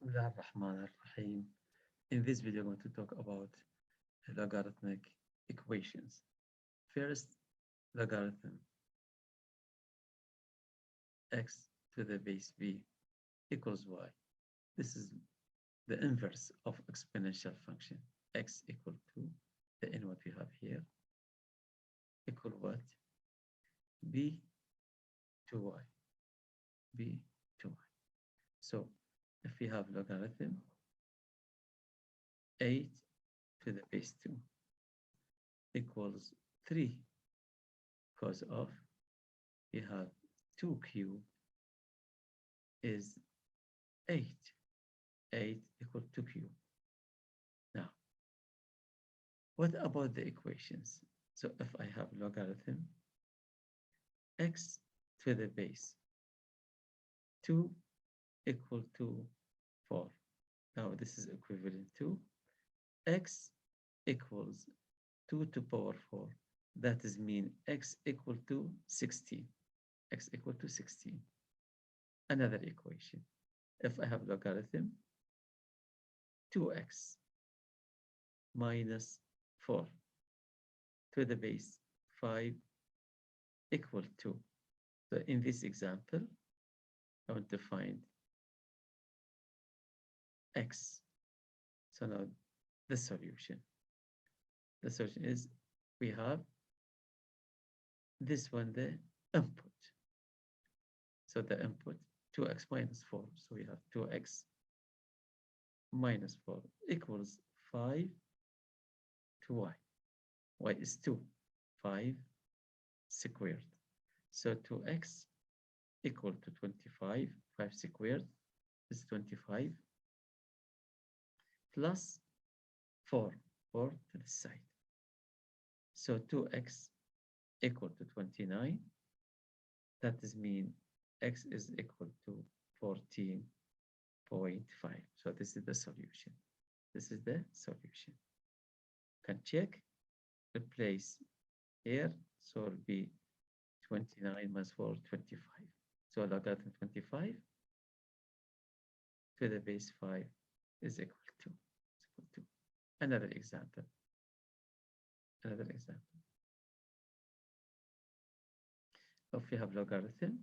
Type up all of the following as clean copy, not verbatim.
Bismillah ar-Rahman ar-Rahim. In this video, I'm going to talk about logarithmic equations. First, logarithm x to the base b equals y. This is the inverse of exponential function. X equal to the n what we have here equal what? B to y. B to y. So if we have logarithm 8 to the base 2 equals 3 because of we have 2 cubed is 8. 8 equal to cube. Now, what about the equations? So if I have logarithm x to the base 2 equal to 4. Now this is equivalent to x equals 2 to power 4. That is mean x equal to 16. X equal to 16. Another equation. If I have logarithm 2x minus 4 to the base 5 equal to. So in this example, I want to find x. So now the solution. The solution is we have this one, the input. So the input 2x minus 4. So we have 2x minus 4 equals 5 to y. Y is 2. 5 squared. So 2x equal to 25. 5 squared is 25 plus 4 to the side. So 2x equal to 29. That is mean x is equal to 14.5. So this is the solution. This is the solution. Can check, replace here. So it will be 29 minus 4, 25. So logarithm 25 to the base 5 is equal to. Another example. Another example. If we have logarithm,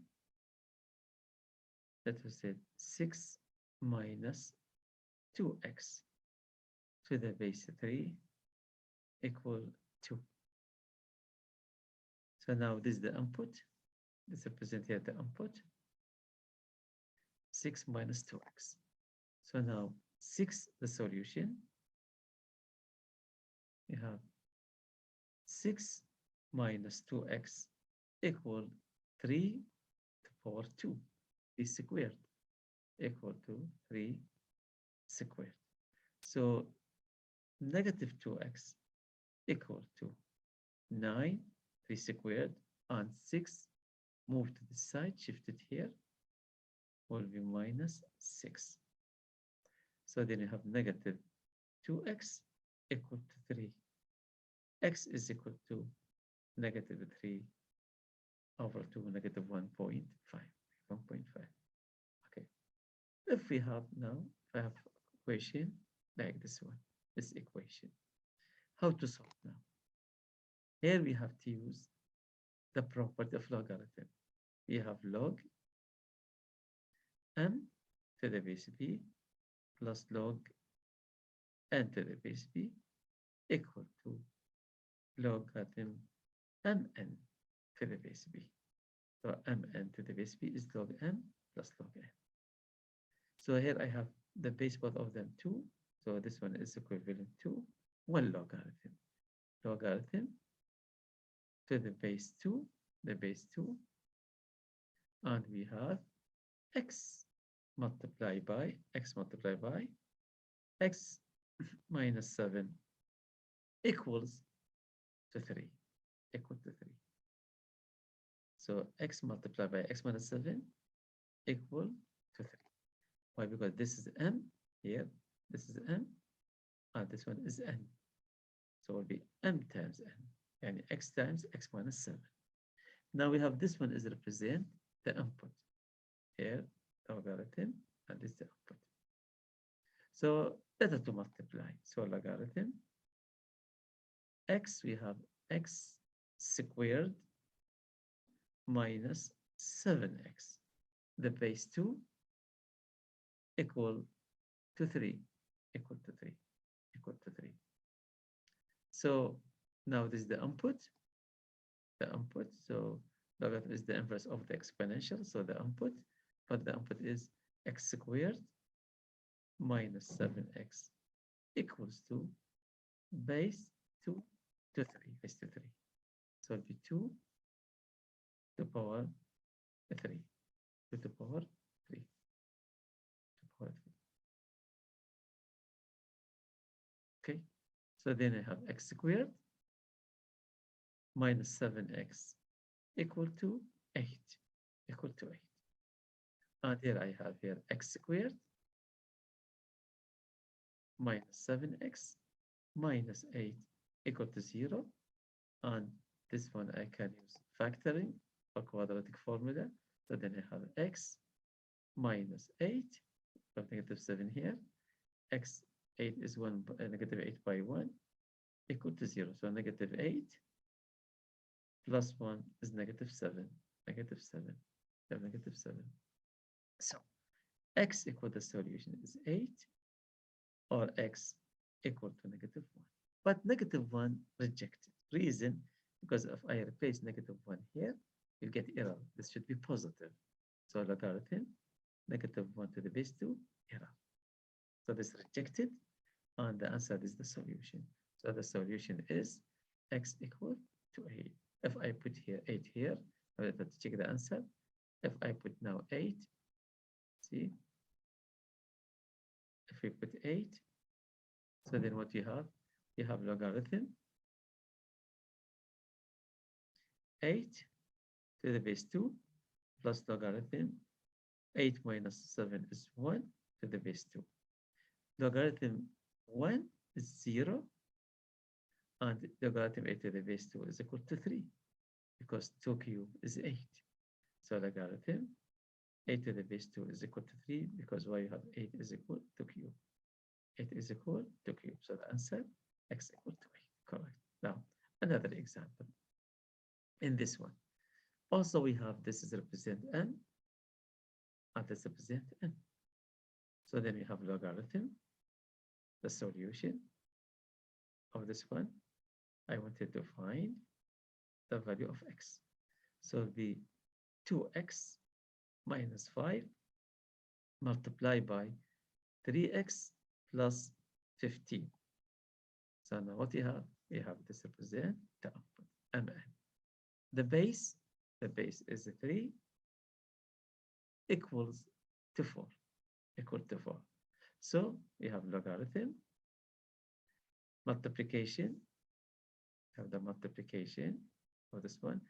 let us say 6 minus 2x to the base 3 equal 2. So now this is the input. This represents here the input. 6 minus 2x. So now 6, the solution. We have 6 minus 2x equal 3 to the power 2. 3 squared equal to 3 squared. So negative 2x equal to 9, 3 squared, and 6 move to the side, shifted here, will be minus 6. So then you have negative 2x equal to 3. X is equal to negative 3 over 2, negative 1.5. 1.5. Okay. If we have now, if I have equation like this one, this equation, how to solve now? Here we have to use the property of logarithm. We have log m to the base b plus log n to the base b equal to logarithm mn to the base b. So mn to the base b is log m plus log n. So here I have the base both of them 2. So this one is equivalent to 1 logarithm. Logarithm to the base 2, and we have x multiplied by x minus 7 equals to 3. So x multiplied by x minus 7 equal to 3. Why? Because this is m here, this is m, and this one is n. So it will be m times n, and x times x minus 7. Now we have this one is represent the input. Here, logarithm, and this is the output. So better to multiply. So logarithm x, we have x squared minus 7x. The base 2 equal to 3, equal to 3, equal to 3. So now this is the input, So logarithm is the inverse of the exponential, so the input, but the input is x squared minus 7x equals to base 2 to 3, base to 3. So it'll be 2 to the power 3, 2 to the power 3, 2 to the power 3. Okay, so then I have x squared minus 7x equal to 8, equal to 8. And here I have here x squared minus 7x minus 8 equal to 0. And this one I can use factoring or quadratic formula. So then I have x minus 8, from negative 7 here. X 8 is negative 8 by 1 equal to 0. So negative 8 plus 1 is negative 7. Negative 7. Negative 7. So x equal the solution is 8, or x equal to negative 1. But negative 1 rejected. Reason, because if I replace negative 1 here, you get error. This should be positive. So logarithm, negative 1 to the base 2, error. So this rejected, and the answer is the solution. So the solution is x equal to 8. If I put here 8 here, let's check the answer. If I put now 8, see, if we put 8, so then what you have? You have logarithm 8 to the base 2 plus logarithm 8 minus 7 is 1 to the base 2. Logarithm 1 is 0, and logarithm 8 to the base 2 is equal to 3, because 2 cubed is 8. So logarithm 8 to the base 2 is equal to 3, because why you have 8 is equal to cube. 8 is equal to cube. So the answer, x equal to 8. Correct. Now, another example. In this one, also we have this is represent n, and this represent n. So then we have logarithm, the solution of this one. I wanted to find the value of x. So the 2x minus 5 multiplied by 3x plus 15. So now what you have? You have this represent the output, mn. The base is 3 equals to 4, equal to 4. So we have logarithm, multiplication, have the multiplication of this one.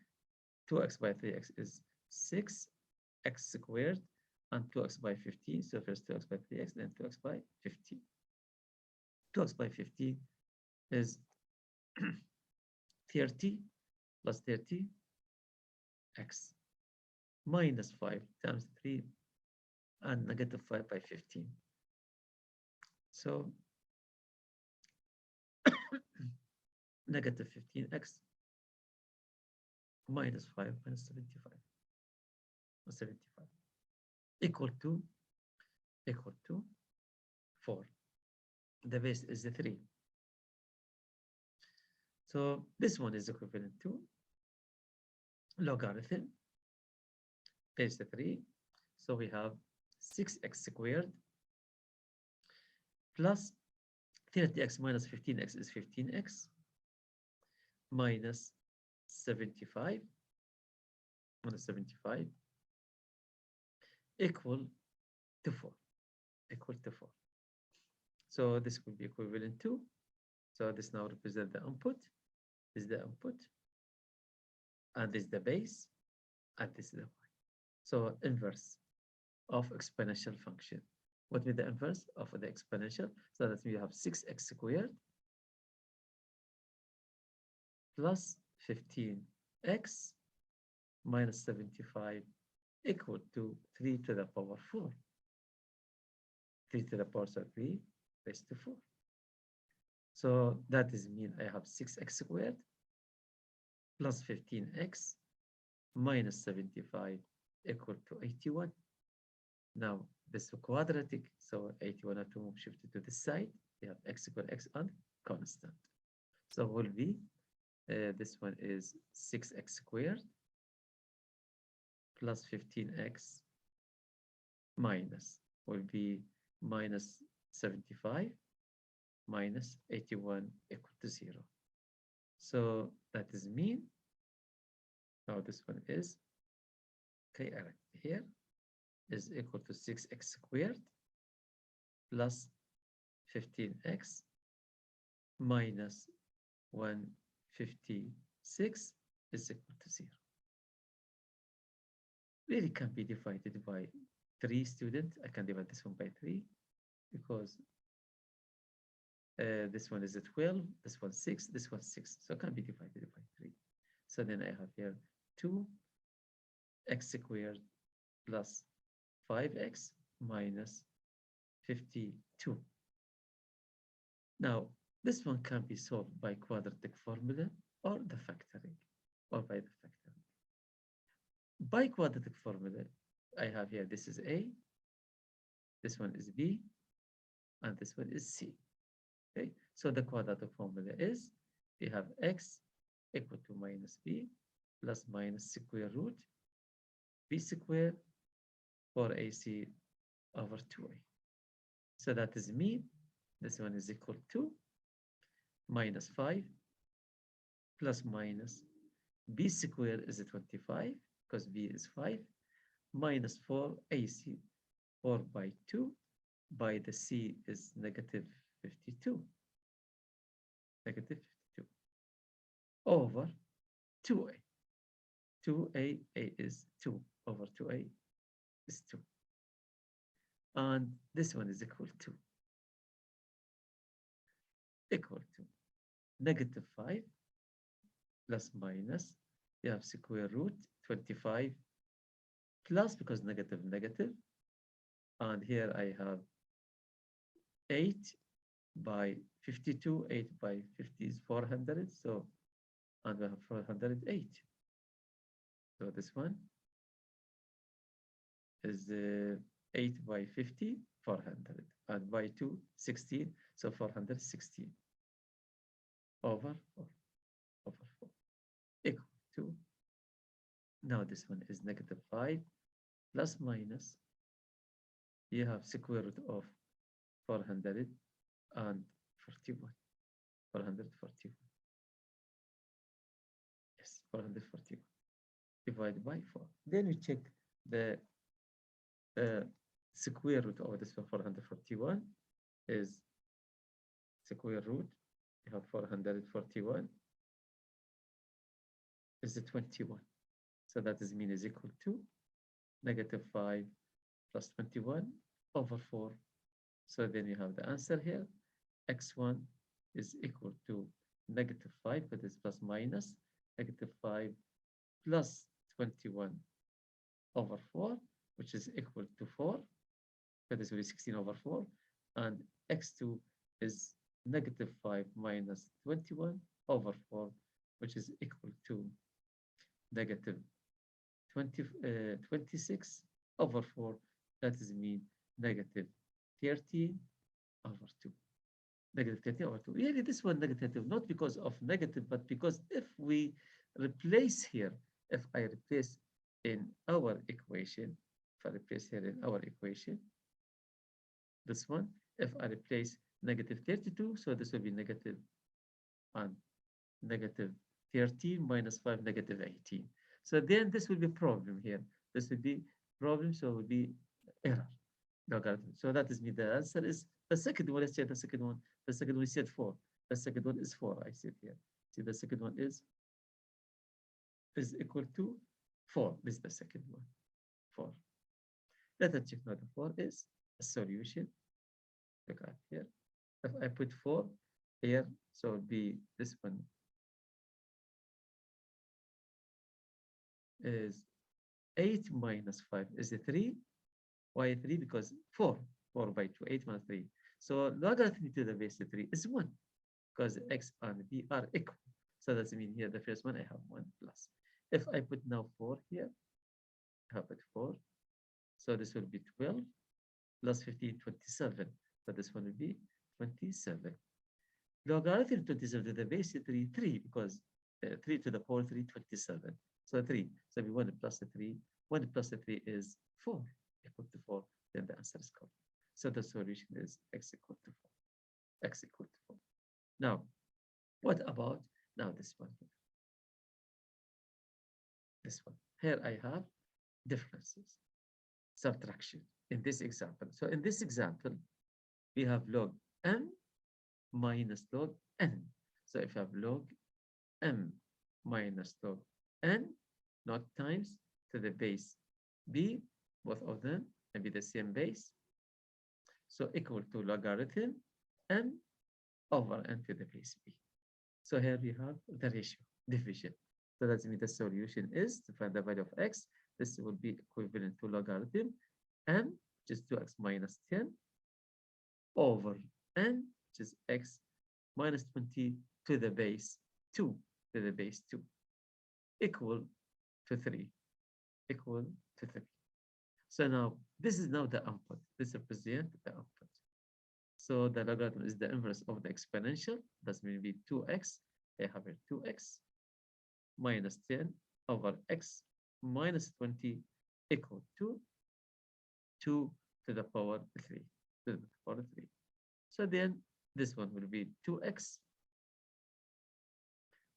2x by 3x is 6x squared, and 2x by 15. So first 2x by 3x, then 2x by 15. 2x by 15 is 30 plus 30x minus 5 times 3 and negative 5 by 15. So negative 15x minus 5 minus 75 or 75 equal to 4. The base is 3. So this one is equivalent to logarithm base 3. So we have 6x squared plus 30x minus 15x is 15x minus 75 equal to 4. So this will be equivalent to, so this now represents the input, this is the input, and this is the base, and this is the y. So inverse of exponential function. What will be the inverse of the exponential? So that we have 6x squared plus 15x minus 75 equal to 3 to the power 4. 3 to the power 3 raised to 4. So that is mean I have 6x squared plus 15x minus 75 equal to 81. Now this is quadratic, so 81 have to move shifted to this side. We have x equal x and constant. So will be this one is 6x squared plus 15x minus will be minus 75 minus 81 equal to 0. So that is mean. Now this one is, okay, I write here, is equal to 6x squared plus 15x minus 156 is equal to 0. Really can be divided by 3 students. I can divide this one by 3 because this one is a 12, this one 6, this one 6. So it can be divided by 3. So then I have here 2x squared plus 5x minus 52. Now, this one can be solved by quadratic formula or the factoring, or by the factoring. By quadratic formula, I have here, this is A, this one is B, and this one is C. Okay, so the quadratic formula is, we have x equal to minus b plus minus square root b squared or ac over 2a. So that is mean, this one is equal to minus 5 plus minus b squared is 25 because b is 5 minus 4 ac 4 by 2 by the c is negative 52 over 2a. 2a is 2 over 2a is 2. And this one is equal to negative 5 plus minus, you have square root 25 plus, because negative, and here I have 8 by 52, 8 by 50 is 400, so, and we have 408. So this one is 8 by 50, 400, and by 2, 16, so 416 over 4, equal to, now this one is negative 5 plus minus, you have square root of 441, 441. Yes, 441 divided by 4. Then we check the square root of this 441 is square root. You have 441 is 21. So that is mean is equal to negative 5 plus 21 over 4. So then you have the answer here. X1 is equal to negative 5, but it's plus minus negative 5 plus 21 over 4, which is equal to 4. So this will be 16 over 4. And X2 is negative 5 minus 21 over 4, which is equal to negative 26 over 4. That is mean negative 13 over 2. Negative 13 over 2. Really, this one negative, not because of negative, but because if we replace here, if I replace in our equation, if I replace here in our equation, this one, if I replace negative 32, so this will be negative and negative 13 minus 5, negative 18. So then this will be problem here. This will be problem, so it will be error. Logarithm. So that is me. The answer is the second one. Let's check the second one. The second one we said 4. The second one is 4. I said here. See, the second one is equal to 4. This is the second one. 4. Let us check now. The 4 is a solution. Look at here. If I put 4 here, so it will be this one is 8 minus 5 is a 3. Why 3? Because 4 by 2, 8 minus 3. So logarithm to the base 3 is 1 because x and b are equal. So that's mean here the first one I have 1 plus. If I put now 4 here, I have it 4. So this will be 12 plus 15, 27. So this one will be 27. Logarithm 27 to the base 3, 3 because 3 to the power 3, 27. So 3. So we 1 plus the 3. 1 plus the 3 is 4 equal to 4. Then the answer is correct. So the solution is x equal to 4. X equal to 4. Now, what about now this one here? This one. Here I have differences, subtraction in this example. So in this example, we have log m minus log n. So if I have log m minus log n, not times to the base b, both of them can be the same base. So equal to logarithm m over n to the base b. So here we have the ratio, division. So that means the solution is to find the value of x. This will be equivalent to logarithm m, which is 2x minus 10, over n, which is x minus 20 to the base 2, to the base 2, equal to 3, equal to 3. So now, this is now the output. This represents the output. So the logarithm is the inverse of the exponential. That's going to be 2x. I have here 2x minus 10 over x minus 20 equal to 2 to the power 3. To the power 3. So then this one will be 2x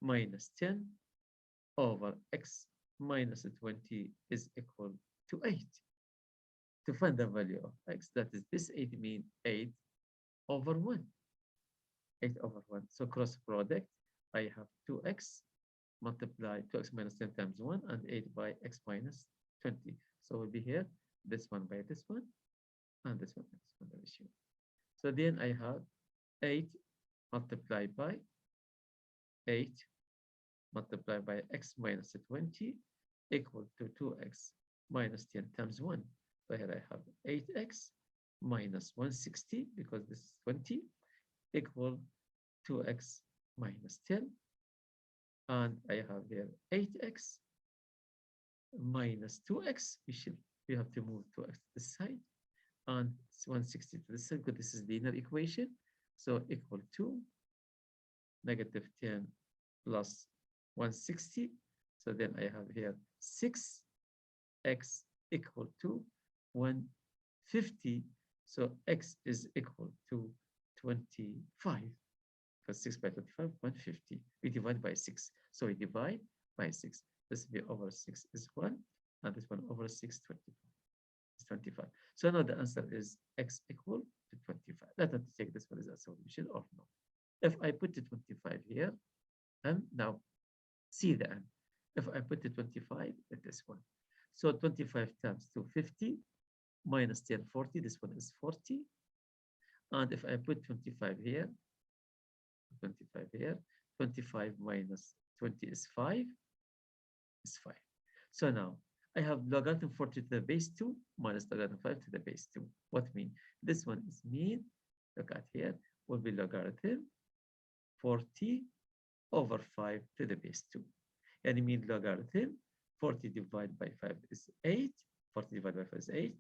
minus 10 over x minus 20 is equal to 8. To find the value of x, that is this 8 means 8 over 1. 8 over 1. So cross product, I have 2x multiply 2x minus 10 times 1 and 8 by x minus 20. So we'll be here, this one by this one, and this one by this one, the ratio. So then I have 8 multiplied by 8 multiplied by x minus 20 equal to 2x minus 10 times 1. So here I have 8x minus 160 because this is 20 equal 2x minus 10. And I have here 8x minus 2x. We have to move 2x to the side and 160 to the side because this is linear equation. So equal to negative 10 plus 160. So then I have here 6x equal to 150. So x is equal to 25. Because 6 by 25, 150. We divide by 6. So we divide by 6. This will be over 6 is 1. And this one over 6, 25. It's 25. So now the answer is x equal to 25. Let us check this one is a solution or no. If I put the 25 here, and now see the n. If I put the 25 at this one. So 25 times 250 minus 10, 40. This one is 40. And if I put 25 here, 25 here, 25 minus 20 is 5, is 5. So now I have logarithm 40 to the base 2 minus logarithm 5 to the base 2. What mean? This one is mean, look at here, will be logarithm 40 over 5 to the base 2. And it means logarithm 40 divided by 5 is 8. 40 divided by 5 is 8.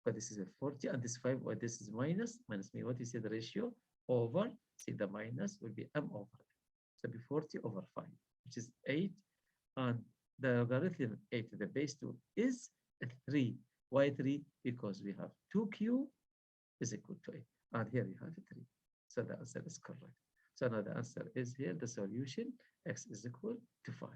But this is a 40 and this 5, or this is minus mean what is the ratio over, see the minus will be m over n. So be 40 over 5, which is 8. And the logarithm 8 to the base 2 is 3. Why 3? Because we have 2q is equal to 8. And here you have 3. So the answer is correct. So now the answer is here, the solution, x is equal to 5.